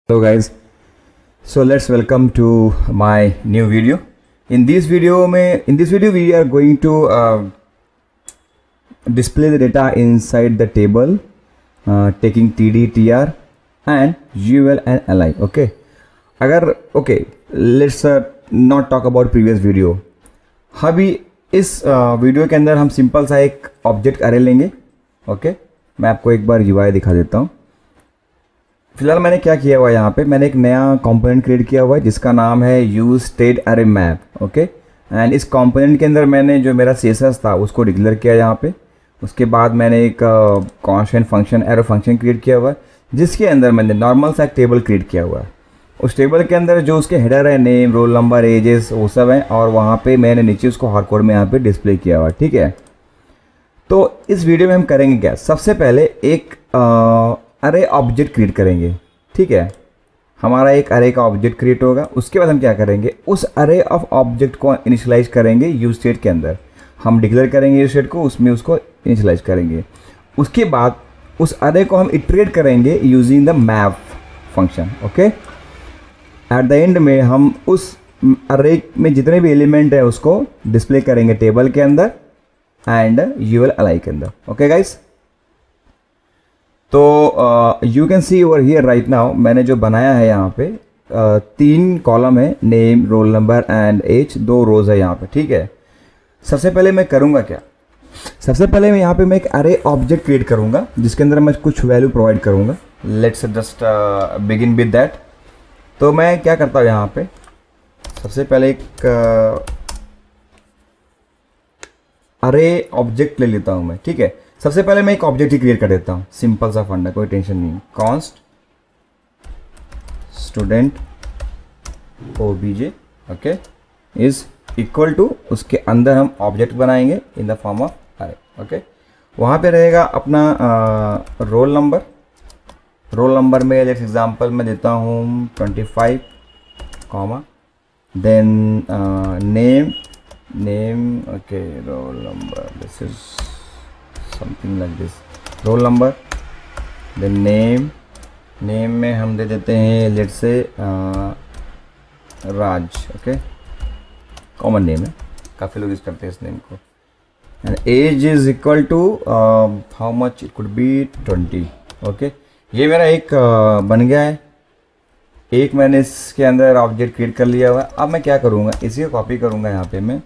Hello guys, so let's welcome to my new video. In this video we are going to display the data inside the table, taking TD, TR and UL and LI. Okay, let's not talk about previous video. अभी इस video के अंदर हम simple सा एक object अरे लेंगे. Okay, मैं आपको एक बार UI दिखा देता हूँ. फिलहाल मैंने क्या किया हुआ है, यहाँ पे मैंने एक नया कंपोनेंट क्रिएट किया हुआ है जिसका नाम है यूज स्टेट अरे मैप. ओके, एंड इस कंपोनेंट के अंदर मैंने जो मेरा CSS था उसको डिक्लेयर किया यहाँ पे. उसके बाद मैंने एक constant function arrow function create किया हुआ है जिसके अंदर मैंने नॉर्मल सा एक टेबल क्रिएट किया हुआ है. उस टेबल के अंदर जो उसके हेडर है, नेम, रोल नंबर, एजेस, वो सब है, और वहाँ पे मैंने नीचे उसको हार्डकोड में यहाँ पे डिस्प्ले किया हुआ है. ठीक है, तो इस वीडियो में हम करेंगे क्या, सबसे पहले एक अरे ऑब्जेक्ट क्रिएट करेंगे. ठीक है, हमारा एक अरे का ऑब्जेक्ट क्रिएट होगा. उसके बाद हम क्या करेंगे, उस अरे ऑफ ऑब्जेक्ट को इनिशियलाइज करेंगे यूज स्टेट के अंदर. हम डिक्लेयर करेंगे यूज स्टेट को, उसमें उसको इनिशियलाइज करेंगे. उसके बाद उस अरे को हम इटरेट करेंगे using the map function. Okay, at the end में हम उस अरे में जितने भी एलिमेंट है उसको डिस्प्ले करेंगे टेबल के अंदर एंड यूएल अलाई के अंदर. ओके गाइस, तो you can see over here right now मैंने जो बनाया है यहाँ पे 3 कॉलम है, name, roll number and age, 2 rows है यहाँ पे. ठीक है, सबसे पहले मैं करूँगा क्या, सबसे पहले मैं यहाँ पे मैं एक अरे ऑब्जेक्ट क्रिएट करूँगा जिसके अंदर मैं कुछ वैल्यू प्रोवाइड करूँगा. Let's just begin with that. तो मैं क्या करता हूँ, यहाँ पे सबसे पहले एक अरे ऑब्जेक्ट ले लेता हूँ मैं. ठीक है, सबसे पहले मैं एक ऑब्जेक्ट ही क्रिएट कर देता हूँ, सिंपल सा फंडा, कोई टेंशन नहीं. Const student obj okay is equal to, उसके अंदर हम ऑब्जेक्ट बनाएंगे in the form of array. Okay, वहाँ पे रहेगा अपना रोल नंबर. रोल नंबर में लेट्स एग्जांपल मैं देता हूँ 25 comma, then name okay, roll number, this is something like this, roll number, then name में हम दे देते हैं let's say Raj. Okay, common name है, काफ़ी लोग यूज़ करते हैं इस नेम को. And age is equal to how much, it could be 20. Okay, ये मेरा एक बन गया है. एक मैंने इसके अंदर ऑब्जेक्ट क्रिएट कर लिया हुआ है. अब मैं क्या करूँगा, इसी को कॉपी करूँगा यहाँ पे मैं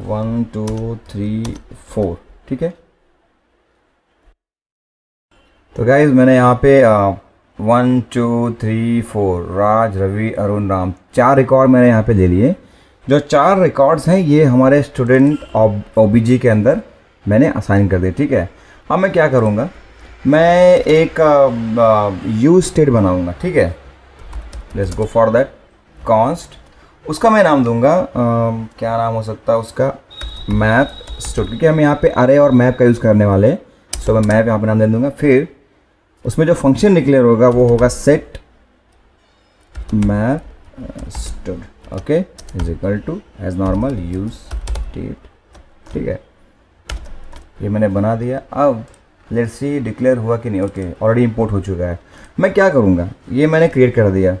1 2 3 4. ठीक है, तो गाइज मैंने यहाँ पे 1 2 3 4 राज, रवि, अरुण, राम, 4 रिकॉर्ड मैंने यहाँ पे ले लिए. जो 4 रिकॉर्ड्स हैं ये हमारे स्टूडेंट ओबीजी के अंदर मैंने असाइन कर दिए. ठीक है, अब मैं क्या करूँगा, मैं एक यूज स्टेट बनाऊँगा. ठीक है, let's go for that. Const, उसका मैं नाम दूंगा क्या नाम हो सकता है उसका, मैप स्टूड, क्योंकि हम यहाँ पे अरे और मैप का यूज़ करने वाले हैं. सो मैं मैप यहाँ पे नाम दे दूंगा. फिर उसमें जो फंक्शन डिक्लेयर होगा वो होगा set map stud. Okay, is equal to age normal use state. ठीक है, ये मैंने बना दिया. अब लेट्स सी डिक्लेयर हुआ कि नहीं. ओके, ऑलरेडी इंपोर्ट हो चुका है. मैं क्या करूँगा, ये मैंने क्रिएट कर दिया.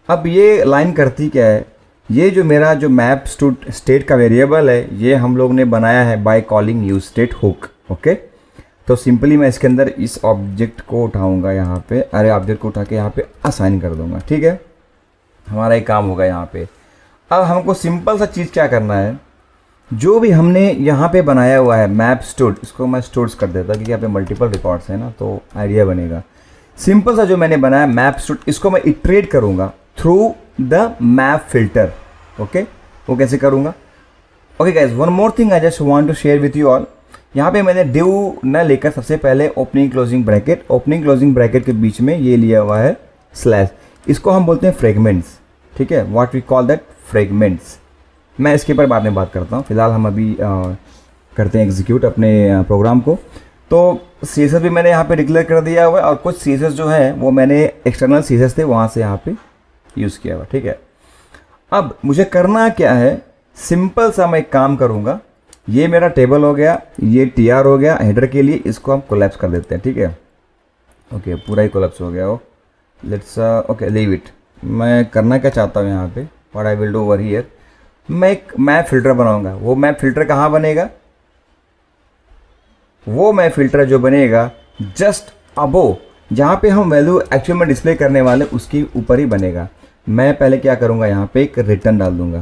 अब ये लाइन करती क्या है, ये जो मेरा जो मैप स्टेट का वेरिएबल है ये हम लोग ने बनाया है by calling use state hook. Okay, तो सिंपली मैं इसके अंदर इस ऑब्जेक्ट को उठाऊंगा, यहाँ पे अरे ऑब्जेक्ट को उठा के यहाँ पे असाइन कर दूंगा. ठीक है, हमारा एक काम होगा यहाँ पे. अब हमको सिंपल सा चीज़ क्या करना है, जो भी हमने यहाँ पे बनाया हुआ है मैप स्टूड, इसको मैं स्टूड्स कर देता क्योंकि यहाँ पे मल्टीपल रिकॉर्ड्स हैं ना, तो आइडिया बनेगा. सिंपल सा जो मैंने बनाया मैप स्टूड, इसको मैं इटरेट करूँगा through the map filter. Okay, वो कैसे करूँगा. Okay guys, one more thing I just want to share with you all. यहाँ पे मैंने डिव न लेकर सबसे पहले ओपनिंग क्लोजिंग ब्रैकेट के बीच में ये लिया हुआ है स्लैश. इसको हम बोलते हैं फ्रेगमेंट्स. ठीक है, what we call that fragments. मैं इसके ऊपर बाद में बात करता हूँ. फिलहाल हम अभी करते हैं एग्जीक्यूट अपने प्रोग्राम को. तो CSS भी मैंने यहाँ पे डिक्लेयर कर दिया हुआ है और कुछ CSS जो है वो मैंने एक्सटर्नल CSS थे वहाँ से यहाँ पे यूज़ किया हुआ. ठीक है, अब मुझे करना क्या है, सिंपल सा मैं एक काम करूँगा. ये मेरा टेबल हो गया, ये TR हो गया हेडर के लिए, इसको हम कोलैप्स कर देते हैं. ठीक है, ओके, पूरा ही कोलैप्स हो गया. वो लेट्स ओके लीव इट। मैं करना क्या चाहता हूँ यहाँ पे, what I will do over here, मैं एक मैप फिल्टर बनाऊंगा। वो मैप फिल्टर कहाँ बनेगा, वो मैप फिल्टर जो बनेगा जस्ट अबो जहाँ पे हम वैल्यू एक्चुअल में डिस्प्ले करने वाले उसके ऊपर ही बनेगा। मैं पहले क्या करूँगा, यहाँ पे एक रिटर्न डाल दूंगा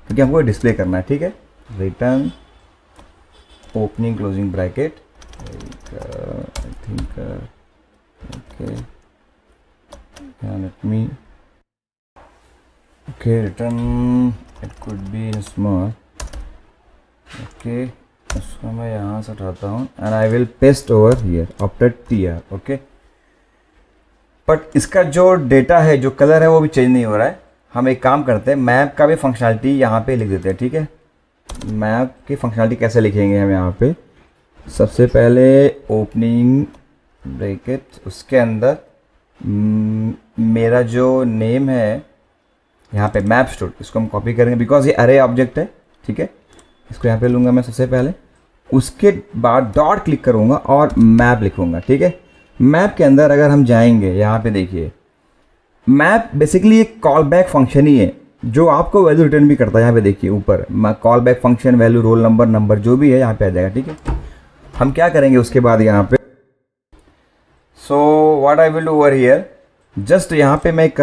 क्योंकि हमको डिस्प्ले करना है, ठीक है। Return opening closing bracket, I think okay let me okay return it could be in small, okay उसको मैं यहाँ से उठाता हूँ and I will paste over here after tr, okay. But इसका जो डेटा है, जो कलर है वो भी चेंज नहीं हो रहा है। हम एक काम करते हैं, मैप का भी फंक्शनैलिटी यहाँ पे लिख देते हैं, ठीक है। मैप की फंक्शनैलिटी कैसे लिखेंगे हम यहाँ पे, सबसे पहले ओपनिंग ब्रैकेट, उसके अंदर मेरा जो नेम है यहाँ पे मैप स्टूड, इसको हम कॉपी करेंगे बिकॉज ये अरे ऑब्जेक्ट है, ठीक है। इसको यहाँ पे लूँगा मैं सबसे पहले, उसके बाद डॉट क्लिक करूँगा और मैप लिखूँगा, ठीक है। मैप के अंदर अगर हम जाएंगे, यहाँ पे देखिए मैप बेसिकली एक कॉल बैक फंक्शन ही है जो आपको वैल्यू रिटर्न भी करता है। यहाँ पे देखिए ऊपर call back function, value, roll number, number जो भी है यहाँ पे आ जाएगा, ठीक है। हम क्या करेंगे उसके बाद यहाँ पे, so what I will do over here, just यहाँ पे मैं एक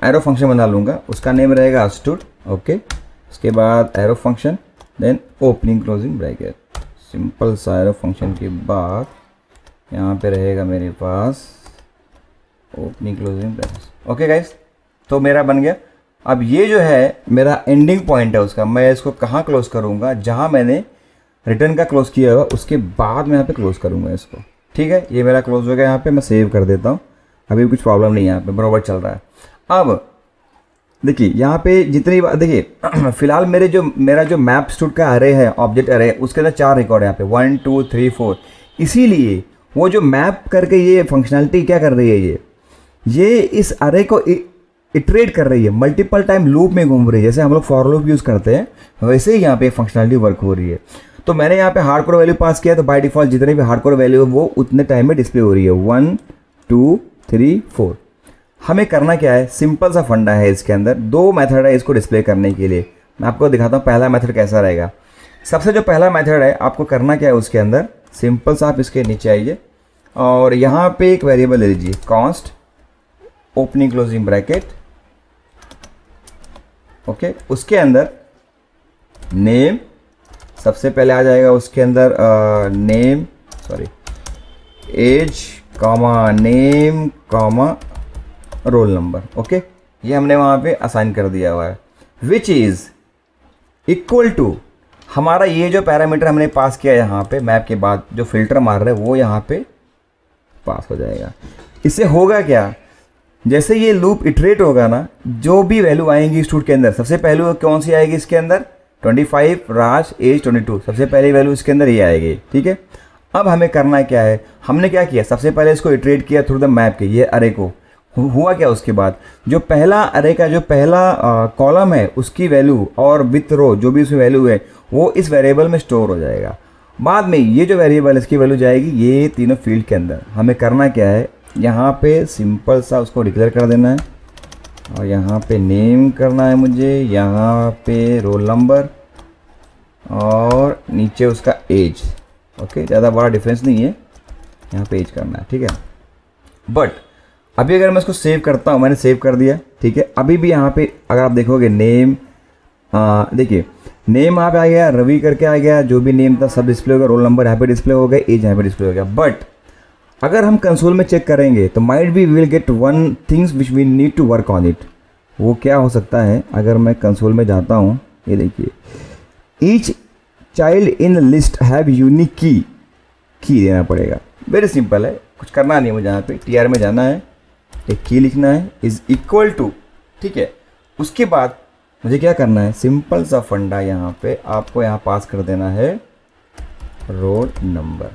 एरो फंक्शन बना लूँगा, उसका नेम रहेगा स्टूड, ओके। उसके बाद arrow function, then opening closing bracket, simple सा एरो फंक्शन के बाद यहाँ पे रहेगा मेरे पास opening closing bracket, okay guys. तो मेरा बन गया। अब ये जो है मेरा एंडिंग पॉइंट है उसका, मैं इसको कहाँ क्लोज करूँगा, जहाँ मैंने रिटर्न का क्लोज किया हुआ उसके बाद मैं यहाँ पे क्लोज करूँगा इसको, ठीक है। ये मेरा क्लोज हो गया, यहाँ पे मैं सेव कर देता हूँ, अभी कुछ प्रॉब्लम नहीं है, यहाँ पे बराबर चल रहा है। अब देखिए यहाँ पे जितनी बार देखिए फिलहाल मेरा जो मैप स्टूड का अरे है, ऑब्जेक्ट अरे है, उसके अंदर 4 रिकॉर्ड है यहाँ पे 1 2 3 4। इसीलिए वो जो मैप करके ये फंक्शनैलिटी क्या कर रही है, ये इस अरे को इटरेट कर रही है, मल्टीपल टाइम लूप में घूम रही है। जैसे हम लोग फॉर लूप यूज़ करते हैं वैसे ही यहाँ पे फंक्शनैलिटी वर्क हो रही है। तो मैंने यहाँ पे हार्डकोर वैल्यू पास किया, तो बाय डिफॉल्ट जितने भी हार्डकोर वैल्यू है वो उतने टाइम में डिस्प्ले हो रही है, 1 2 3 4। हमें करना क्या है, सिंपल सा फंडा है इसके अंदर, 2 मेथड है इसको डिस्प्ले करने के लिए। मैं आपको दिखाता हूँ पहला मेथड कैसा रहेगा। सबसे जो पहला मेथड है आपको करना क्या है, उसके अंदर सिंपल सा आप इसके नीचे आइए और यहाँ पे एक वेरिएबल ले लीजिए, const opening closing bracket, okay. उसके अंदर नेम सबसे पहले आ जाएगा, उसके अंदर name age comma name comma roll number, okay. ये हमने वहाँ पे असाइन कर दिया हुआ है, विच इज़ इक्वल टू हमारा ये जो पैरामीटर हमने पास किया यहाँ पे मैप के बाद जो फिल्टर मार रहे हैं वो यहाँ पे पास हो जाएगा। इससे होगा क्या, जैसे ये लूप इटरेट होगा ना, जो भी वैल्यू आएंगी स्टूड के अंदर, सबसे पहले कौन सी आएगी इसके अंदर, 25, राज, एज 22, सबसे पहली वैल्यू इसके अंदर ये आएगी, ठीक है। अब हमें करना क्या है, हमने क्या किया, सबसे पहले इसको इटरेट किया थ्रू द मैप के, ये अरे को हुआ क्या, उसके बाद जो पहला अरे का जो पहला कॉलम है उसकी वैल्यू और विथ रो जो भी उसमें वैल्यू है वो इस वेरिएबल में स्टोर हो जाएगा। बाद में ये जो वेरिएबल इसकी वैल्यू जाएगी ये तीनों फील्ड के अंदर। हमें करना क्या है, यहाँ पे सिंपल सा उसको डिक्लेयर कर देना है और यहाँ पे नेम करना है मुझे, यहाँ पे रोल नंबर और नीचे उसका एज, ओके। ज़्यादा बड़ा डिफरेंस नहीं है, यहाँ पे एज करना है, ठीक है। बट अभी अगर मैं इसको सेव करता हूँ, मैंने सेव कर दिया, ठीक है। अभी भी यहाँ पे अगर आप देखोगे नेम, देखिए नेम यहाँ पे आ गया, रवि करके आ गया, जो भी नेम था सब डिस्प्ले हो गया, रोल नंबर यहाँ पे डिस्प्ले हो गया, एज यहाँ पे डिस्प्ले हो गया। बट अगर हम कंसोल में चेक करेंगे तो might be will get one things which we need to work on it. वो क्या हो सकता है, अगर मैं कंसोल में जाता हूँ, ये देखिए each child in list have unique की देना पड़ेगा। वेरी सिंपल है, कुछ करना नहीं है मुझे, यहाँ पे टीआर में जाना है, एक की लिखना है इज इक्वल टू, ठीक है। उसके बाद मुझे क्या करना है, सिंपल सा फंडा यहाँ पे आपको यहाँ पास कर देना है रोल नंबर,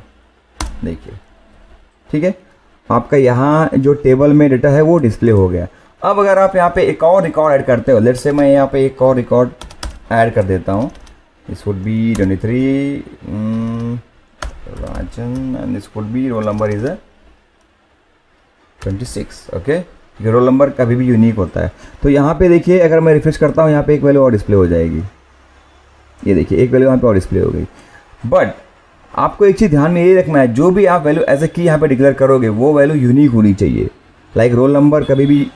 देखिए, ठीक है। आपका यहाँ जो टेबल में डेटा है वो डिस्प्ले हो गया। अब अगर आप यहाँ पे एक और रिकॉर्ड ऐड करते हो, लेट्स से मैं यहाँ पे एक और रिकॉर्ड ऐड कर देता हूँ, this would be 23 Rajan and this would be roll number is 26, okay. ये रोल नंबर कभी भी यूनिक होता है। तो यहाँ पे देखिए, अगर मैं रिफ्रेश करता हूँ, यहाँ पे एक वैल्यू और डिस्प्ले हो जाएगी। ये देखिए, एक वैल्यू यहाँ पे और डिस्प्ले हो गई। बट आपको एक चीज़ ध्यान में ये रखना है, जो भी आप वैल्यू एज ए की यहाँ पे डिक्लेयर करोगे वो वैल्यू यूनिक होनी चाहिए। लाइक रोल नंबर कभी भी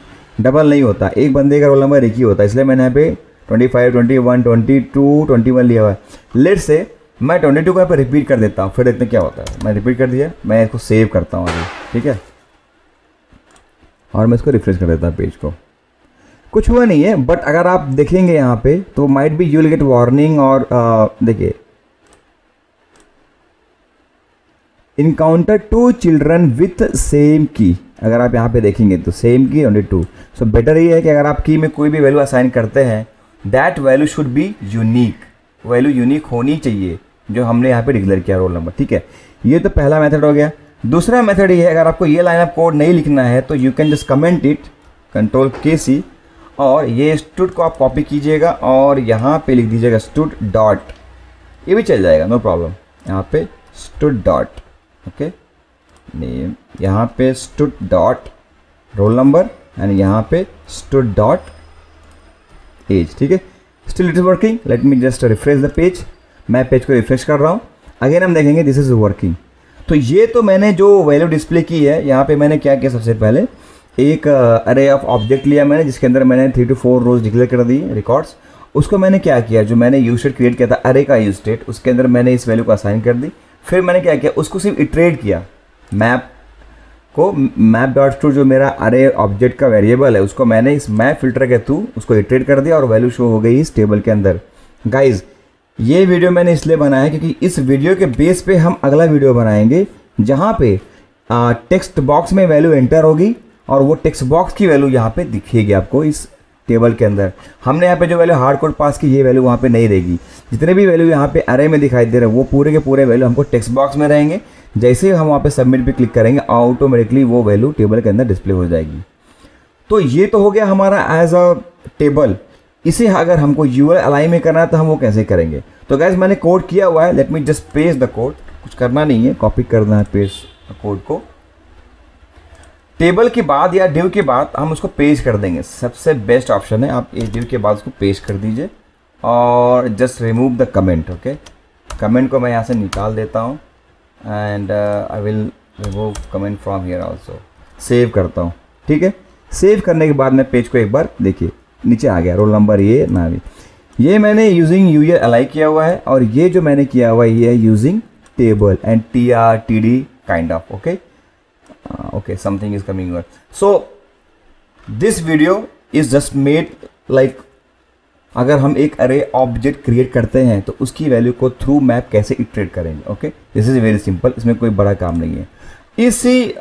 डबल नहीं होता, एक बंदे का रोल नंबर एक ही होता है। इसलिए मैंने यहाँ पे 25, 21, 22, 21 लिया हुआ है। लेट से मैं 22 को यहाँ पे रिपीट कर देता हूँ, फिर देखते हैं क्या होता है। मैं रिपीट कर दिया, मैं इसको सेव करता हूँ अभी, ठीक है। और मैं इसको रिफ्रेश कर देता हूँ पेज को। कुछ हुआ नहीं है, बट अगर आप देखेंगे यहाँ पे तो might B you will get warning. और देखिए, इनकाउंटर 2 चिल्ड्रन विथ सेम की, अगर आप यहाँ पे देखेंगे तो सेम की 22। सो बेटर ये है कि अगर आप की में कोई भी वैल्यू असाइन करते हैं, that value should be unique, value unique होनी चाहिए जो हमने यहाँ पे डिक्लेयर किया रोल नंबर, ठीक है। ये तो पहला मेथड हो गया। दूसरा मेथड ये है, अगर आपको ये लाइन ऑफ कोड नहीं लिखना है तो you can just comment it, Ctrl+KC, और ये स्टूड को आप कॉपी कीजिएगा और यहाँ पे लिख दीजिएगा स्टूड डॉट, ये भी चल जाएगा, नो प्रॉब्लम। यहाँ पे स्टूड डॉट, ओके, नेम, यहाँ पे stood dot roll number, and यहाँ पे स्टूड डॉट एज, ठीक है। Still it is working. Let me just refresh the page. मैं पेज को रिफ्रेश कर रहा हूँ, अगेन हम देखेंगे दिस इज वर्किंग। तो ये तो मैंने जो वैल्यू डिस्प्ले की है, यहाँ पे मैंने क्या किया, सबसे पहले एक अरे ऑफ ऑब्जेक्ट लिया मैंने, जिसके अंदर मैंने 3 to 4 रोज डिक्लेयर कर दी रिकॉर्ड्स। उसको मैंने क्या किया, जो मैंने यूज स्टेट क्रिएट किया था अरे का यूज स्टेट, उसके अंदर मैंने इस वैल्यू को असाइन कर दी। फिर मैंने क्या किया, उसको सिर्फ इटरेट किया, मैप को, मैप डॉट टू जो मेरा अरे ऑब्जेक्ट का वेरिएबल है, उसको मैंने इस मैप फिल्टर के थ्रू उसको इटरेट कर दिया और वैल्यू शो हो गई इस टेबल के अंदर। गाइज, ये वीडियो मैंने इसलिए बनाया है क्योंकि इस वीडियो के बेस पे हम अगला वीडियो बनाएंगे जहाँ पे टेक्स्ट बॉक्स में वैल्यू एंटर होगी और वो टेक्स्ट बॉक्स की वैल्यू यहाँ पे दिखेगी आपको इस टेबल के अंदर। हमने यहाँ पे जो वैल्यू हार्ड कोड पास की, ये वैल्यू वहाँ पे नहीं रहेगी। जितने भी वैल्यू यहाँ पे अरे में दिखाई दे रहे हैं वो पूरे के पूरे वैल्यू हमको टेक्स्ट बॉक्स में रहेंगे। जैसे हम वहाँ पे सबमिट पे क्लिक करेंगे, ऑटोमेटिकली वो वैल्यू टेबल के अंदर डिस्प्ले हो जाएगी। तो ये तो हो गया हमारा एज अ टेबल। इसे अगर हमको यूआरएल अलाइन में करना है तो हम वो कैसे करेंगे। तो गाइस, मैंने कोड किया हुआ है, let me just paste the code. कुछ करना नहीं है, कॉपी करना है पेस्ट कोड को। टेबल के बाद या डिव के बाद हम उसको पेस्ट कर देंगे। सबसे बेस्ट ऑप्शन है, आप इस डिव के बाद उसको पेस्ट कर दीजिए और just remove the comment, okay. Comment को मैं यहाँ से निकाल देता हूँ and I will remove comment from here also. Save करता हूँ, ठीक है। सेव करने के बाद मैं पेज को एक बार देखिए, नीचे आ गया रोल नंबर, ये ना भी, ये मैंने यूजिंग यूआरएल अलाइन किया हुआ है और ये जो मैंने किया हुआ है ये है using table and TRTD kind of, okay. Okay, something is coming over. So this video is just made like, अगर हम एक अरे ऑब्जेक्ट क्रिएट करते हैं तो उसकी वैल्यू को थ्रू मैप कैसे इटरेट करेंगे, okay. This is very simple, इसमें कोई बड़ा काम नहीं है। इसी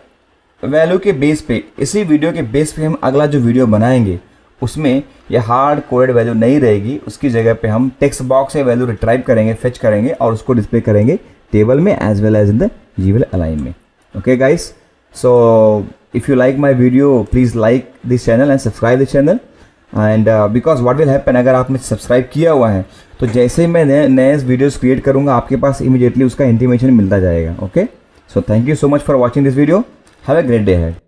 वैल्यू के बेस पे, इसी वीडियो के बेस पे हम अगला जो वीडियो बनाएंगे उसमें ये हार्ड कोडेड वैल्यू नहीं रहेगी, उसकी जगह पे हम टेक्स्ट बॉक्स से वैल्यू रिट्राइव करेंगे, फेच करेंगे और उसको डिस्प्ले करेंगे टेबल में as well as in the URL align में, okay guys. So if you like my video, please like this channel and subscribe the channel. And because what will happen, अगर आपने subscribe किया हुआ है तो जैसे ही मैं नए वीडियोस क्रिएट करूँगा आपके पास इमीडिएटली उसका इंटीमेशन मिलता जाएगा, okay. So thank you so much for watching this video. Have a great day ahead.